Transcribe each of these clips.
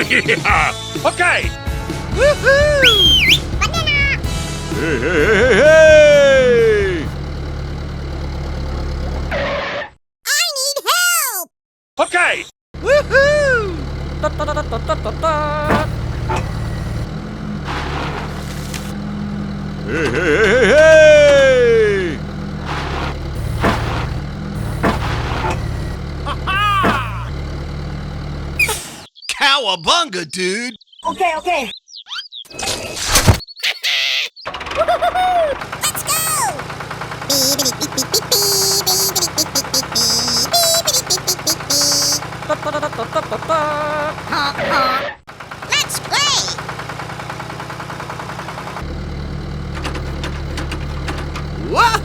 Okay. Woohoo! Banana! Hey, hey, hey, hey! I need help! Okay. Woohoo! Hey, hey, hey, hey! Cowabunga, dude! Okay, okay. Let's go! Beep, beep, beep, beep, beep, beep, beep, beep, beep, beep, beep, beep, beep, beep, beep. Honk, honk. Let's play! Whoa!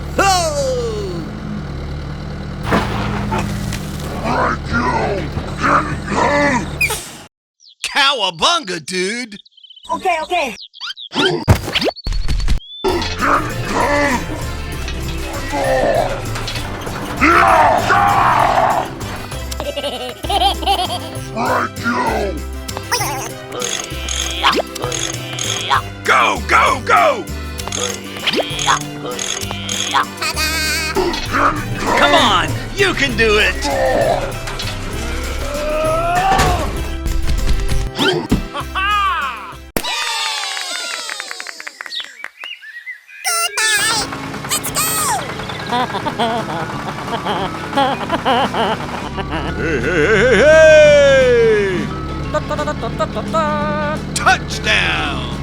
Cowabunga, dude! Okay, okay. Go, go, go! Come on, you can do it! Goodbye! Let's go! Hey, hey, hey, hey, hey! Touchdown!